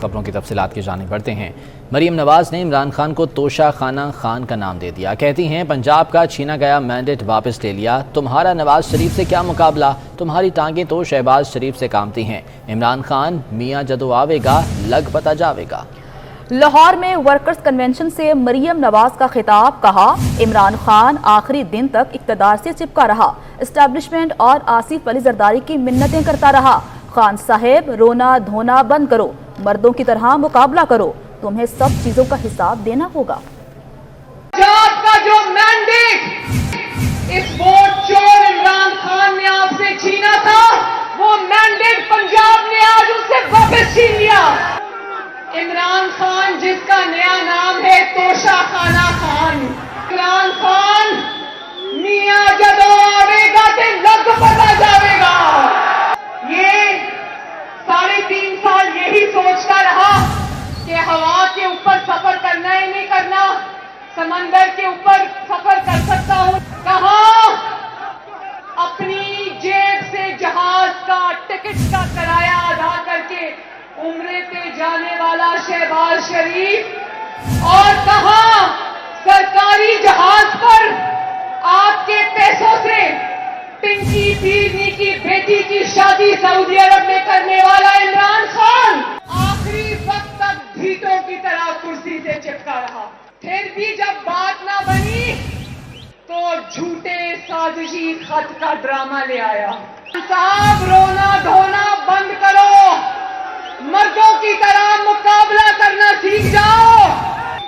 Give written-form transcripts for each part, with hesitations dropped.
خبروں کی تفصیلات کی جانب بڑھتے ہیں۔ مریم نواز نے عمران خان کو توشہ خانہ خان کا نام دے دیا۔ کہتی ہیں پنجاب کا چھینا گیا مینڈیٹ واپس لے لیا، تمہارا نواز شریف سے کیا مقابلہ، تمہاری ٹانگیں تو شہباز شریف سے کامتی ہیں۔ عمران خان میاں جدو آوے گا لگ پتہ جاوے گا۔ لاہور میں ورکرز کنونشن سے مریم نواز کا خطاب، کہا عمران خان آخری دن تک اقتدار سے چپکا رہا، اسٹیبلشمنٹ اور آصف علی زرداری کی منتیں کرتا رہا۔ خان صاحب رونا دھونا بند کرو، مردوں کی طرح مقابلہ کرو، تمہیں سب چیزوں کا حساب دینا ہوگا۔ پنجاب کا جو مینڈیٹ اس ووٹ چور عمران خان نے آپ سے چھینا تھا، وہ مینڈیٹ پنجاب نے آج اس سے واپس چھین لیا۔ عمران خان جس کا نیا نام ہے توشہ خانہ خان، عمران خان میاں جدو آوے گا تے لگ پتا جاوے گا۔ یہ 3.5 سال یہی سوچتا رہا کہ ہوا کے اوپر سفر کرنا ہی نہیں کرنا، سمندر کے اوپر سفر کر سکتا ہوں۔ کہاں اپنی جیب سے جہاز کا ٹکٹ کا کرایہ ادا کر کے عمرے پہ جانے والا شہباز شریف، اور کہاں سرکاری جہاز پر آپ کے پیسوں سے پنکی بیوی کی بیٹی کی شادی سعودی عرب میں کرنے والا عمران خان آخری وقت تک بھیٹوں کی طرح کرسی سے چپکا رہا۔ پھر بھی جب بات نہ بنی تو جھوٹے سازشی خط کا ڈرامہ لے آیا۔ صاحب رونا دھونا بند کرو، مردوں کی طرح مقابلہ کرنا سیکھ جاؤ۔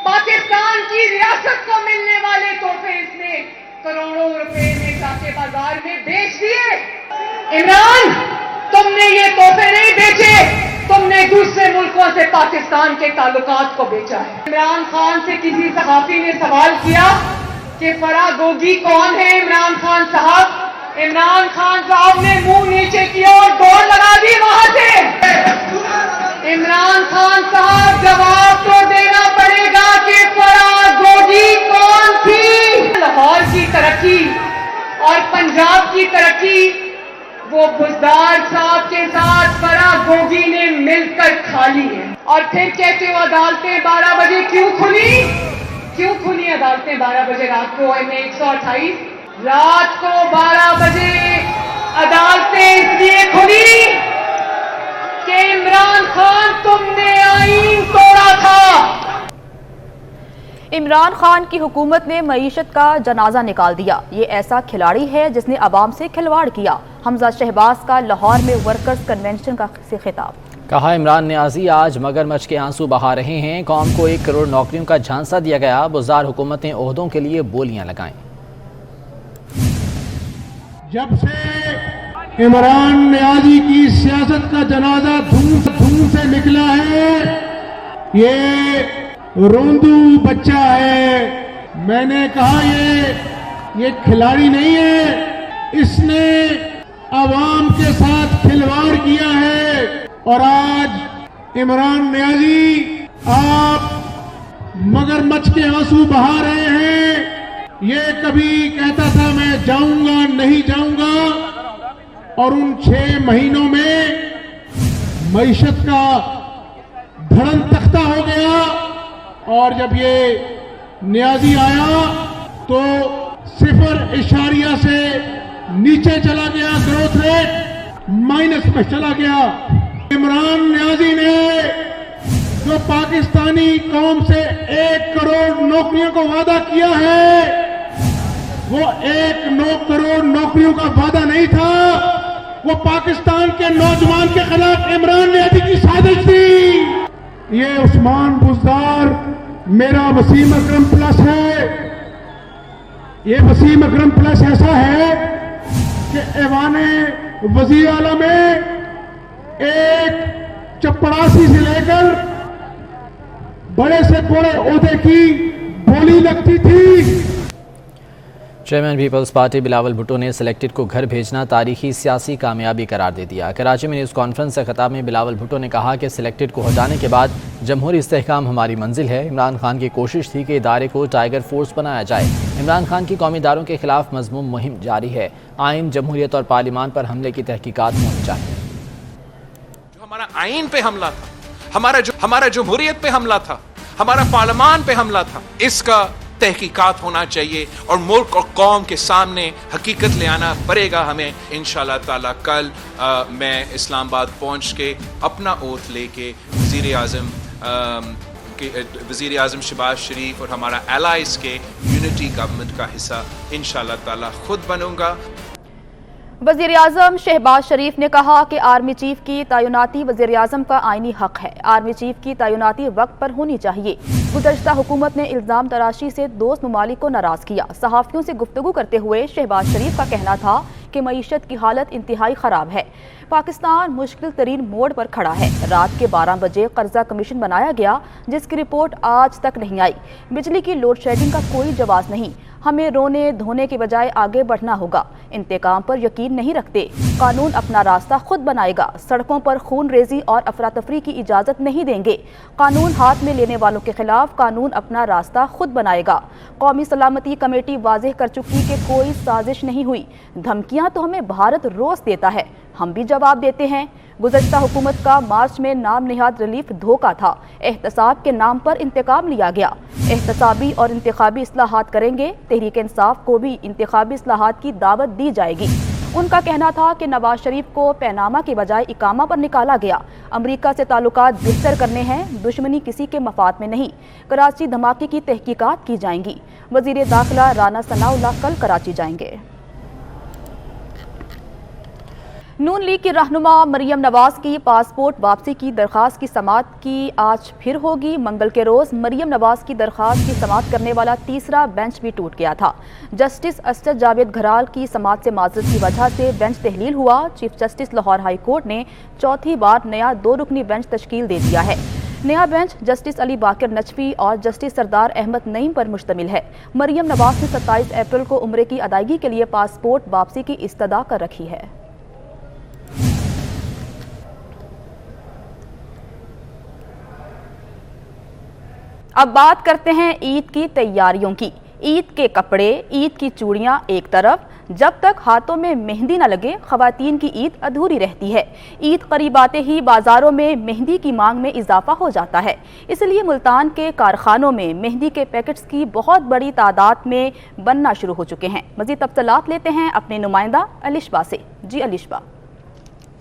پاکستان کی ریاست کو ملنے والے تحفے اس نے کروڑوں روپے میں کے بازار میں بیچ دیے۔ عمران تم نے یہ تحفے نہیں بیچے، تم نے دوسرے ملکوں سے پاکستان کے تعلقات کو بیچا ہے۔ عمران خان سے کسی صحافی نے سوال کیا کہ فرا گوگی کون ہے عمران خان صاحب؟ عمران خان صاحب نے منہ نیچے کیا اور دوڑ لگا دی وہاں سے۔ عمران خان صاحب جواب تو دینا پڑے گا کہ فرا گوگی کون تھی۔ لاہور کی ترقی اور پنجاب کی ترقی وہ بزدار صاحب کے ساتھ فرا گوگی نے مل کر کھا لی ہے۔ اور پھر کہتے ہو عدالتیں 12 بجے کیوں کھلی عدالتیں 12 بجے رات کو؟ میں 128 رات کو 12 بجے عدالتیں اس لیے کھلی کہ عمران خان تم نے آئین توڑا تھا۔ عمران خان کی حکومت نے معیشت کا جنازہ نکال دیا، یہ ایسا کھلاڑی ہے جس نے عوام سے کھلواڑ کیا۔ حمزہ شہباز کا لاہور میں ورکرز کنونشن سے خطاب، کہا عمران نیازی آج مگر مچھ کے آنسو بہا رہے ہیں، قوم کو 1 کروڑ نوکریوں کا جھانسہ دیا گیا، بزدار حکومتیں عہدوں کے لیے بولیاں لگائیں۔ جب سے عمران نیازی کی سیاست کا جنازہ دھوم سے نکلا ہے، یہ روندو بچہ ہے۔ میں نے کہا یہ کھلاڑی نہیں ہے، اس نے عوام کے ساتھ کھلواڑ کیا ہے، اور آج عمران نیازی آپ مگر مچھ کے آنسو بہا رہے ہیں۔ یہ کبھی کہتا تھا میں جاؤں گا نہیں جاؤں گا، اور ان 6 مہینوں میں معیشت کا دھڑن تختہ ہو گیا، اور جب یہ نیازی آیا تو 0.0 سے نیچے چلا گیا، گروتھ ریٹ مائنس میں چلا گیا۔ عمران نیازی نے جو پاکستانی قوم سے 1 کروڑ نوکریوں کو وعدہ کیا ہے، وہ 1 کروڑ نوکریوں کا وعدہ نہیں تھا، وہ پاکستان کے نوجوان کے خلاف عمران نیازی کی سازش تھی۔ یہ عثمان بزدار میرا وسیم اکرم پلس ہے۔ یہ وسیم اکرم پلس ایسا ہے کہ ایوان وزیر اعلیٰ میں ایک چپڑاسی سے لے کر بڑے سے بڑے عہدے کی بولی لگتی تھی۔ چیئرمین پیپلز پارٹی بلاول بھٹو نے سلیکٹڈ کو گھر بھیجنا تاریخی سیاسی کامیابی قرار دے دیا۔ کراچی میں نیوز کانفرنس سے خطاب میں بلاول بھٹو نے کہا کہ سلیکٹڈ کو ہٹانے کے بعد جمہوری استحکام ہماری منزل ہے۔ عمران خان کی کوشش تھی کہ ادارے کو ٹائیگر فورس بنایا جائے۔ عمران خان کی قومی اداروں کے خلاف مذموم مہم جاری ہے۔ آئین، جمہوریت اور پارلیمان پر حملے کی تحقیقات ہونی چاہیے۔ جو ہمارا آئین پہ حملہ تھا، हमारा जमहूरियत पे हमला था, हमारा पार्लियामान पे हमला था। इसका तहकीकात होना चाहिए और मुल्क और कौम के सामने हकीकत ले आना पड़ेगा हमें। इंशाअल्लाह ताला कल मैं इस्लामाबाद पहुंच के अपना ओथ लेके वज़ीर आज़म शहबाज शरीफ और हमारा एलाइज के यूनिटी गवर्नमेंट का हिस्सा इंशाअल्लाह ताला खुद बनूंगा। वज़ीर आज़म शहबाज शरीफ ने कहा कि आर्मी चीफ की तैनाती वज़ीर आज़म का आईनी हक है। आर्मी चीफ की तैनाती वक्त पर होनी चाहिए। गुज़श्ता हुकूमत ने इल्ज़ाम तराशी से दोस्त ममालिक को नाराज़ किया। सहाफ़ियों से गुफ्तगू करते हुए शहबाज शरीफ का कहना था कि मईशत की हालत इंतहाई ख़राब है। पाकिस्तान मुश्किल तरीन मोड़ पर खड़ा है। रात के 12 बजे कर्जा कमीशन बनाया गया, जिसकी रिपोर्ट आज तक नहीं आई। बिजली की लोड शेडिंग का कोई जवाब नहीं। हमें रोने धोने के बजाय आगे बढ़ना होगा। इंतकाम पर यकीन नहीं रखते। कानून अपना रास्ता खुद बनाएगा। सड़कों पर खून रेजी और अफरा तफरी की इजाज़त नहीं देंगे। कानून हाथ में लेने वालों के खिलाफ कानून अपना रास्ता खुद बनाएगा। कौमी सलामती कमेटी वाज़ेह कर चुकी कि कोई साजिश नहीं हुई। धमकियां तो हमें भारत रोज देता है, हम भी जवाब देते हैं। गुज़श्ता हुकूमत का मार्च में नाम निहाद रिलीफ धोखा था। एहतसाब के नाम पर इंतकाम लिया गया। एहतसाबी और इंतखाबी इस्लाहात करेंगे। तहरीक इंसाफ को भी इंतखाबी इस्लाहात की दावत दी जाएगी। उनका कहना था कि नवाज शरीफ को पैनामा के बजाय इकामा पर निकाला गया। अमरीका से ताल्लुकात बेहतर करने हैं, दुश्मनी किसी के मफाद में नहीं। कराची धमाके की तहकीकात की जाएंगी। वज़ीर दाखिला राना सनाउल्लाह कल कराची जाएंगे। नून लीग की रहनुमा मरियम नवाज की पासपोर्ट वापसी की दरख्वास्त की समाअत की आज फिर होगी। मंगल के रोज मरियम नवाज की दरख्वास्त की समाअत करने वाला तीसरा बेंच भी टूट गया था। जस्टिस असद जावेद घराल की समाअत से माजरत की वजह से बेंच तहलील हुआ। Chief justice Lahore high court ने चौथी बार नया 2 रुकनी बेंच तश्कील दे दिया है। नया बेंच जस्टिस अली बाकर नजफी और जस्टिस सरदार अहमद नईम पर मुश्तमिल है। मरियम नवाज ने 27 अप्रैल को उम्रे की अदायगी के लिए पासपोर्ट वापसी की इस्तदा कर रखी है। अब बात करते हैं ईद की तैयारियों की। ईद के कपड़े, ईद की चूड़ियां एक तरफ, जब तक हाथों में मेहंदी न लगे खवातीन की ईद अधूरी रहती है। ईद करीब आते ही बाजारों में मेहंदी की मांग में इजाफा हो जाता है। इसलिए मुल्तान के कारखानों में मेहंदी के पैकेट्स की बहुत बड़ी तादाद में बनना शुरू हो चुके हैं। मज़ीद तफसीलात लेते हैं अपने नुमाइंदा अलिशबा से। जी अलिशबा।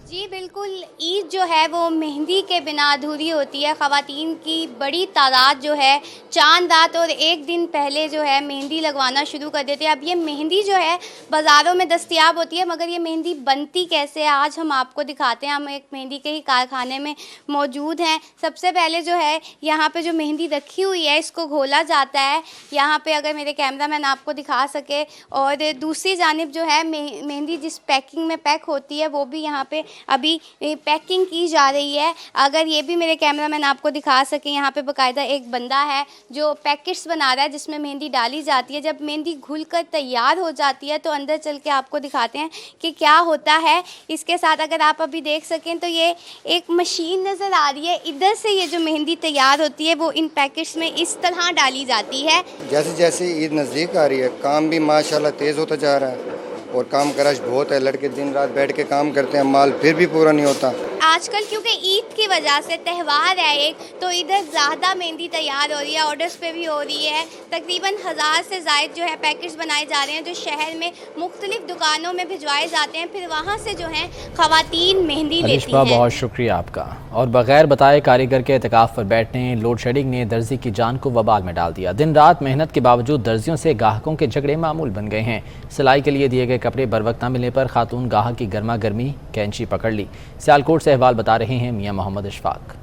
जी बिल्कुल, ईद जो है वो मेहंदी के बिना अधूरी होती है। ख़वातीन की बड़ी तादाद जो है चांद रात और एक दिन पहले जो है मेहंदी लगवाना शुरू कर देते हैं। अब ये मेहंदी जो है बाज़ारों में दस्तयाब होती है, मगर ये मेहंदी बनती कैसे है आज हम आपको दिखाते हैं। हम एक मेहंदी के ही कारखाने में मौजूद हैं। सबसे पहले जो है यहाँ पे जो मेहंदी रखी हुई है इसको घोला जाता है। यहाँ पे अगर मेरे कैमरामैन आपको दिखा सके, और दूसरी जानिब जो है मेहंदी जिस पैकिंग में पैक होती है वो भी यहाँ पे अभी पैकिंग की जा रही है। अगर ये भी मेरे कैमरामैन आपको दिखा सके, यहाँ पे बाकायदा एक बंदा है जो पैकेट्स बना रहा है जिसमें मेहंदी डाली जाती है। जब मेहंदी घुलकर तैयार हो जाती है तो अंदर चल के आपको दिखाते हैं कि क्या होता है। इसके साथ अगर आप अभी देख सकें तो ये एक मशीन नज़र आ रही है। इधर से ये जो मेहंदी तैयार होती है वो इन पैकेट्स में इस तरह डाली जाती है। जैसे जैसे ईद नज़दीक आ रही है काम भी माशाल्लाह तेज़ होता जा रहा है और काम कराश बहुत है। लड़के दिन रात बैठ के काम करते हैं, माल फिर भी पूरा नहीं होता। आजकल क्योंकि ईद की वजह से त्यौहार है एक, तो इधर ज़्यादा मेहंदी तैयार हो रही है, ऑर्डर्स पे भी हो रही है। तकरीबन 1000 से ज़ायद जो है पैकेट्स बनाए जा रहे हैं जो शहर में मुख्तलिफ दुकानों में भिजवाए जाते हैं। फिर वहाँ से जो है ख़वातीन मेहंदी लेती हैं। बहुत शुक्रिया आपका। और बगैर बताए कारीगर के एतकाफ़ पर बैठने, लोड शेडिंग ने दर्जी की जान को वबाल में डाल दिया। दिन रात मेहनत के बावजूद दर्जियों से गाहकों के झगड़े मामूल बन गए हैं। सिलाई के लिए दिए गए कपड़े बर वक्त न मिलने पर खातून गाहक की गर्मा गर्मी कैंची पकड़ ली। सियालकोट से अहवाल बता रहे हैं मियां मोहम्मद इशफाक।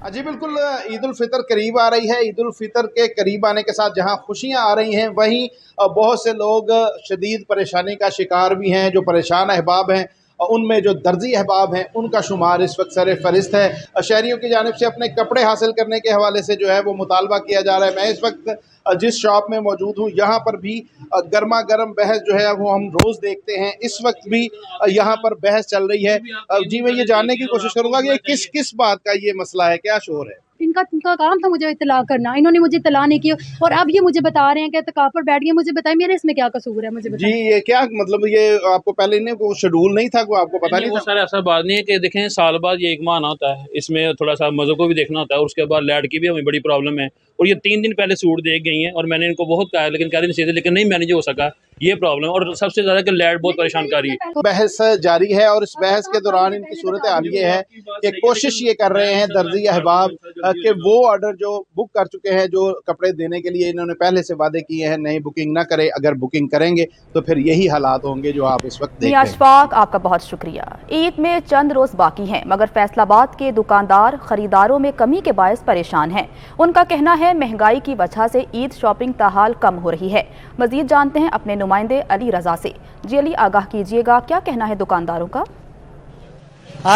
जी बिल्कुल, ईद उल फितर करीब आ रही है। ईद उल फितर के करीब आने के साथ जहां खुशियां आ रही हैं, वहीं बहुत से लोग शदीद परेशानी का शिकार भी हैं। जो परेशान अहबाब हैं उनमें जो दर्जी अहबाब हैं उनका शुमार इस वक्त सर फहरिस्त है। शहरियों की जानिब से अपने कपड़े हासिल करने के हवाले से जो है वो मुतालबा किया जा रहा है। मैं इस वक्त जिस शॉप में मौजूद हूँ यहाँ पर भी गर्मा गर्म बहस जो है वो हम रोज़ देखते हैं। इस वक्त भी यहाँ पर बहस चल रही है। जी मैं ये जानने की कोशिश करूँगा कि किस किस बात का ये मसला है, क्या शोर है? इनका काम था मुझे इत्तला करना, इन्होंने मुझे इत्तला नहीं किया और अब ये मुझे बता रहे हैं कि इत्तेकाफ पर बैठ गए। मुझे बताइए मेरे इसमें क्या कसूर है, मुझे जी ये क्या मतलब ये आपको पहले नहीं कोई शेड्यूल नहीं था, कोई आपको पता नहीं था? सर ऐसा बात नहीं है कि देखें साल बाद ये एक माह आना होता है, इसमें थोड़ा सा मज़ों को भी देखना होता है और उसके बाद लाइट की भी हमें बड़ी प्रॉब्लम है और ये 3 दिन पहले सूट दे गई हैं और मैंने इनको बहुत कहा है लेकिन कह रही नहीं, लेकिन नहीं मैनेज हो सका, ये प्रॉब्लम। और सबसे ज़्यादा कि लाइट बहुत परेशान कर रही है। बहस जारी है और इस बहस के दौरान इनकी सूरत हाल ये है कि कोशिश ये कर रहे हैं दर्जी अहबाब कि वो ऑर्डर जो बुक कर चुके हैं, जो कपड़े देने के लिए इन्होंने पहले से वादे किए हैं, नई बुकिंग ना करें। अगर बुकिंग करेंगे तो फिर यही हालात होंगे जो आप इस वक्त देख रहे हैं। अशफाक, आपका बहुत शुक्रिया। ईद में चंद रोज बाकी हैं मगर फैसलाबाद के दुकानदार खरीदारों में कमी के बायस परेशान हैं। उनका कहना है महंगाई की वजह से ईद शॉपिंग ताहाल कम हो रही है। मजीद जानते हैं अपने नुमाइंदे अली रजा से। जी अली, आगाह कीजिएगा, क्या कहना है दुकानदारों का?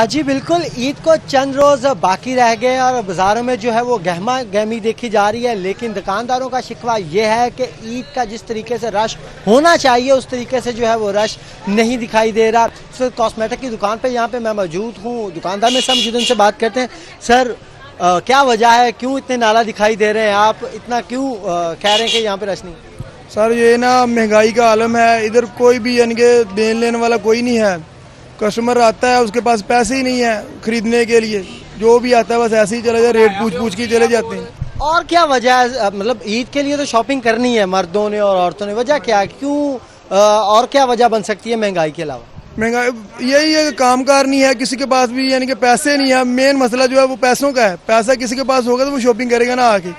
जी बिल्कुल, ईद को चंद रोज़ बाकी रह गए और बाज़ारों में जो है वो गहमा गहमी देखी जा रही है, लेकिन दुकानदारों का शिकवा ये है कि ईद का जिस तरीके से रश होना चाहिए उस तरीके से जो है वो रश नहीं दिखाई दे रहा। सर कॉस्मेटिक की दुकान पे यहाँ पे मैं मौजूद हूँ, दुकानदार में सब उनसे बात करते हैं। सर क्या वजह है, क्यों इतने नाला दिखाई दे रहे हैं, आप इतना क्यों कह रहे हैं कि यहाँ पे रश नहीं? सर ये ना महंगाई का आलम है, इधर कोई भी यानी कि देने लेने वाला कोई नहीं है। कस्टमर आता है उसके पास पैसे ही नहीं है खरीदने के लिए, जो भी आता है बस ऐसे ही चले जाए, रेट पूछ के चले जाते हैं। और क्या वजह है, मतलब ईद के लिए तो शॉपिंग करनी है मर्दों ने और औरतों ने, वजह क्या है, क्यों और क्या वजह बन सकती है महंगाई के अलावा? महंगाई यही है, कामकार नहीं है किसी के पास भी, यानी कि पैसे नहीं है। मेन मसला जो है वो पैसों का है। पैसा किसी के पास होगा तो वो शॉपिंग करेगा ना आके।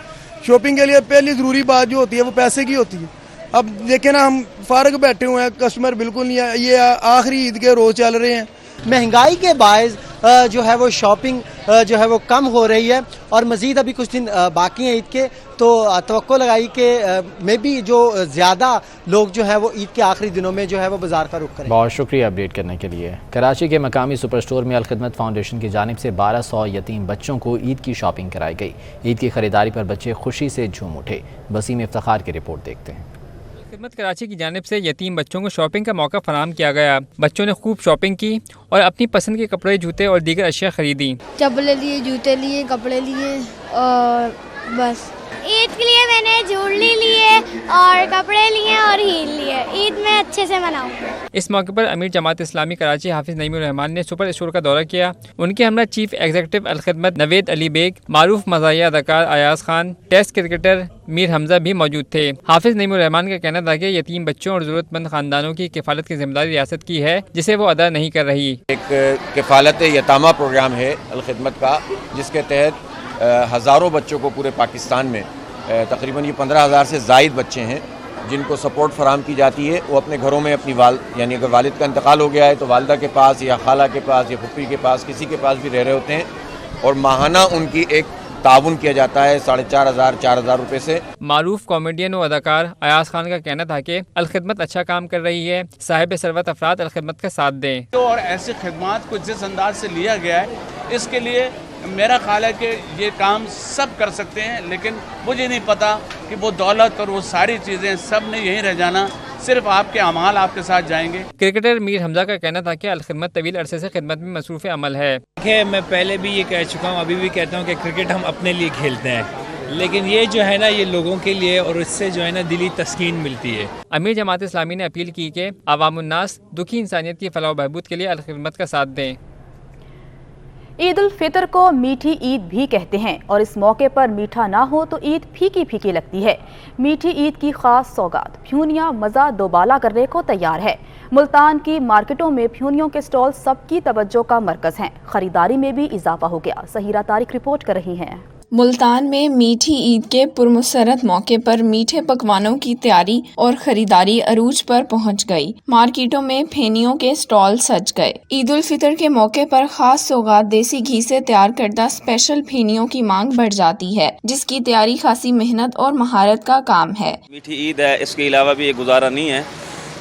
शॉपिंग के लिए पहली ज़रूरी बात जो होती है वो पैसे की होती है। अब देखें ना, हम फारग बैठे हुए हैं, कस्टमर बिल्कुल नहीं है। ये आखिरी ईद के रोज़ चल रहे हैं। महंगाई के बायस जो है वो शॉपिंग जो है वो कम हो रही है और मज़ीद अभी कुछ दिन बाकी हैं ईद के, तो तवक्को लगाई कि मे बी जो ज़्यादा लोग जो है वो ईद के आखिरी दिनों में जो है वो बाज़ार का रुख करें। बहुत शुक्रिया अपडेट करने के लिए। कराची के मकामी सुपर स्टोर में अलखिदमत फाउंडेशन की जानिब से 1200 यतीम बच्चों को ईद की शॉपिंग कराई गई। ईद की खरीदारी पर बच्चे खुशी से झूम उठे। वसीम इफ्तिखार की रिपोर्ट देखते हैं। खिदमत कराची की जानिब से यतीम बच्चों को शॉपिंग का मौका फराहम किया गया। बच्चों ने खूब शॉपिंग की और अपनी पसंद के कपड़े, जूते और दीगर अशिया खरीदी। चप्पलें लिए, जूते लिए, कपड़े लिए और बस। ईद के लिए मैंने ज्वेलरी लिए और कपड़े लिए और हील लिए। ईद में अच्छे से मनाऊँ। इस मौके पर अमीर जमात इस्लामी कराची हाफिज नईमुर रहमान ने सुपर स्टोर का दौरा किया। उनके हमरा चीफ एग्जीक्यूटिव अलखिदमत नवेद अली बेग, मारूफ मज़ाहिया अदाकार अयाज खान, टेस्ट क्रिकेटर मीर हमजा भी मौजूद थे। हाफिज नईमुर रहमान का कहना था कि यतीम बच्चों और ज़रूरतमंद खानदानों की किफ़ालत की जिम्मेदारी रियासत की है, जिसे वो अदा नहीं कर रही। एक किफ़ालत यतामा प्रोग्राम है अलखिदमत का, जिसके तहत हज़ारों बच्चों को पूरे पाकिस्तान में तकरीबन ये 15,000 से ज़ायद बच्चे हैं जिनको सपोर्ट फराहम की जाती है। वो अपने घरों में अपनी यानी अगर वालिद का इंतकाल हो गया है तो वालिदा के पास या खाला के पास या फुप्पी के पास, किसी के पास भी रह रहे होते हैं और माहाना उनकी एक ताउन किया जाता है 4,500 रुपये से। मारूफ कॉमेडियन और अदाकार अयाज खान का कहना था कि अलखिदमत अच्छा काम कर रही है, साहिब सरवत अफराद अलखिदमत का साथ दें। और ऐसी खिदमत को जिस अंदाज से लिया गया है, इसके लिए मेरा ख्याल है कि ये काम सब कर सकते हैं, लेकिन मुझे नहीं पता कि वो दौलत और वो सारी चीज़ें सब ने यहीं रह जाना, सिर्फ आपके अमाल आपके साथ जाएंगे। क्रिकेटर मीर हमजा का कहना था कि अलखिदमत तवील अरसे से खिदमत में मसरूफ़ अमल है। मैं पहले भी ये कह चुका हूँ, अभी भी कहता हूँ कि क्रिकेट हम अपने लिए खेलते हैं, लेकिन ये जो है ना ये लोगों के लिए, और इससे जो है ना दिली तस्कीन मिलती है। अमीर जमात इस्लामी ने अपील की कि अवामुन्नास दुखी इंसानियत की फलाह बहबूद के लिए अलखिदमत का साथ दें। ईद उल फितर को मीठी ईद भी कहते हैं और इस मौके पर मीठा ना हो तो ईद फीकी फीकी लगती है। मीठी ईद की खास सौगात फ्यूनिया मज़ा दोबाला करने को तैयार है। मुल्तान की मार्केटों में फ्यूनियों के स्टॉल सबकी तवज्जो का मरकज़ हैं। खरीदारी में भी इजाफा हो गया। सहीरा तारिक रिपोर्ट कर रही हैं। मुल्तान में मीठी ईद के पुरमसरत मौके पर मीठे पकवानों की तैयारी और खरीदारी अरूज पर पहुंच गई। मार्केटों में फेनियों के स्टॉल सज गए। ईद उल फितर के मौके पर खास सौगात देसी घी से तैयार करदा स्पेशल फेनियों की मांग बढ़ जाती है, जिसकी तैयारी खासी मेहनत और महारत का काम है। मीठी ईद है, इसके अलावा भी ये गुजारा नहीं है।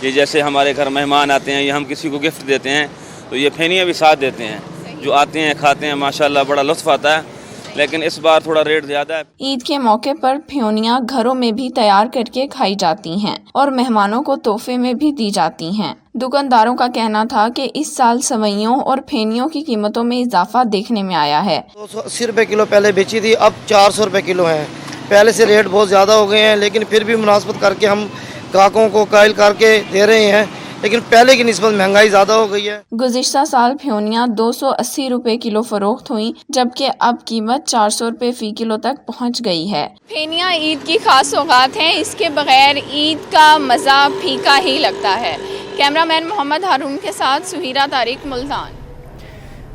ये जैसे हमारे घर मेहमान आते हैं या हम किसी को गिफ्ट देते हैं तो ये फेनियाँ भी साथ देते हैं। जो आते हैं खाते हैं, माशाल्लाह बड़ा लुत्फ़ आता है। लेकिन इस बार थोड़ा रेट ज़्यादा है। ईद के मौके पर फ्योनियाँ घरों में भी तैयार करके खाई जाती हैं और मेहमानों को तोहफे में भी दी जाती हैं। दुकानदारों का कहना था कि इस साल सवैयों और फेनियों की कीमतों में इजाफा देखने में आया है। 280 रुपए किलो पहले बेची थी, अब 400 रुपए किलो है। पहले से रेट बहुत ज़्यादा हो गए हैं, लेकिन फिर भी मुनासबत करके हम ग्राहकों को कायल करके दे रहे हैं, लेकिन पहले की निस्बत महंगाई ज़्यादा हो गई है। गुज़िश्ता साल फ्योनियाँ 280 रुपए किलो फरोख्त हुई, जबकि अब कीमत 400 रुपए फी किलो तक पहुँच गई है। फेनियाँ ईद की खास सौगात हैं, इसके बगैर ईद का मज़ा फीका ही लगता है। कैमरामैन मोहम्मद हारून के साथ सुहीरा तारिक, मुल्तान।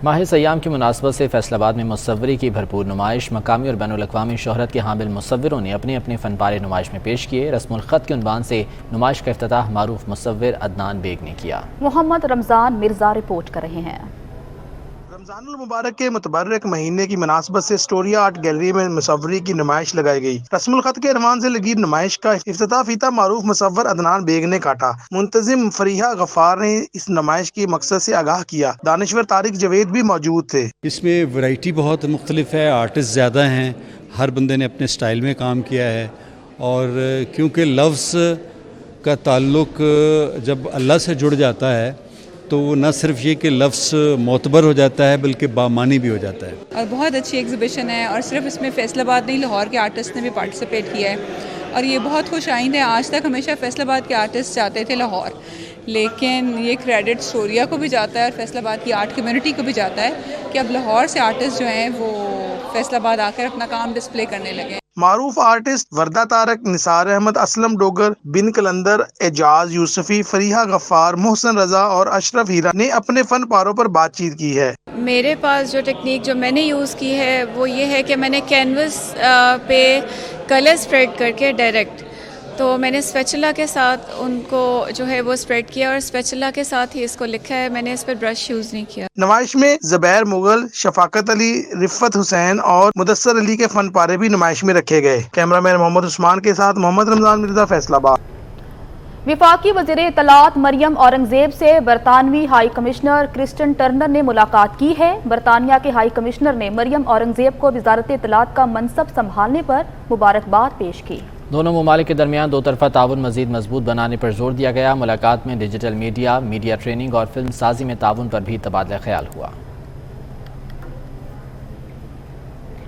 माह सयाम की मुनासबत से फैसलाबाद में मुसव्वरी की भरपूर नुमाइश। मकामी और बैनुल अक़वामी शोहरत के हामिल मुसव्विरों ने अपने अपने फ़नपारे नुमाइश में पेश किए। रस्मुल ख़त के उन्वान से नुमाइश का इफ्तिताह मारूफ मुसव्विर अदनान बेग ने किया। मोहम्मद रमज़ान मिर्ज़ा रिपोर्ट कर रहे हैं। रमज़ानुल मुबारक के मुतबर्रक महीने की मुनासबत से स्टोरिया आर्ट गैलरी में मुसव्वरी की नुमाइश लगाई गई। रस्मुल ख़त के इरवान से लगी नुमाइश का इफ्तिताह फीता मारूफ मुसव्वर अदनान बेग ने काटा। मुंतजिम फरीहा गफ्फार ने इस नुमाइश की मकसद से आगाह किया। दानिश्वर तारिक जवेद भी मौजूद थे। इसमें वैरायटी बहुत मुख्तलिफ है, आर्टिस्ट ज़्यादा हैं, हर बंदे ने अपने स्टाइल में काम किया है। और क्योंकि लफ्ज़ का ताल्लुक़ जब अल्लाह से जुड़ जाता है तो वो न सिर्फ ये कि लफ्ज़ मोतबर हो जाता है बल्कि बामानी भी हो जाता है। और बहुत अच्छी एग्जीबिशन है और सिर्फ इसमें फैसलाबाद नहीं, लाहौर के आर्टिस्ट ने भी पार्टिसिपेट किया है और ये बहुत खुश आइंद है। आज तक हमेशा फैसलाबाद के आर्टिस्ट जाते थे लाहौर, लेकिन ये क्रेडिट स्टोरिया को भी जाता है और फैसलाबाद की आर्ट कम्युनिटी को भी जाता है कि अब लाहौर से आर्टिस्ट जो हैं वो फैसलाबाद आकर अपना काम डिस्प्ले करने लगे। मारूफ आर्टिस्ट वर्दा तारक, निसार अहमद, असलम डोगर, बिन कलंदर, एजाज यूसुफी, फरीहा गफ्फार, मोहसन रजा और अशरफ हीरा ने अपने फन पारों पर बातचीत की है। मेरे पास जो टेक्निक जो मैंने यूज़ की है वो ये है कि मैंने कैनवस पे कलर स्प्रेड करके डायरेक्ट, तो मैंने स्पेचुला के साथ उनको जो है वो स्प्रेड किया और स्पेचुला के साथ ही इसको लिखा है। मैंने इस पर ब्रश यूज़ नहीं किया। नुमाइश में ज़ुबैर मुगल, शफाकत अली, रिफ़त हुसैन और मुदस्सर अली के फन पारे भी नुमाइश में रखे गए। कैमरामैन मोहम्मद उस्मान के साथ मोहम्मद रमज़ान मिर्ज़ा, फैसलाबाद। विफाकी वज़ीर इत्तलात मरियम औरंगज़ेब से बरतानवी हाई कमिश्नर क्रिस्टन टर्नर ने मुलाकात की है। बरतानिया के हाई कमिश्नर ने मरियम औरंगज़ेब को वज़ारत इत्तलात का मनसब संभालने पर मुबारकबाद पेश की। दोनों ममालिक के दरमियान दो तरफ़ा ताउन मज़ीद मजबूत बनाने पर जोर दिया गया। मुलाकात में डिजिटल मीडिया, मीडिया ट्रेनिंग और फिल्म साजी में ताउन पर भी तबादला ख्याल हुआ।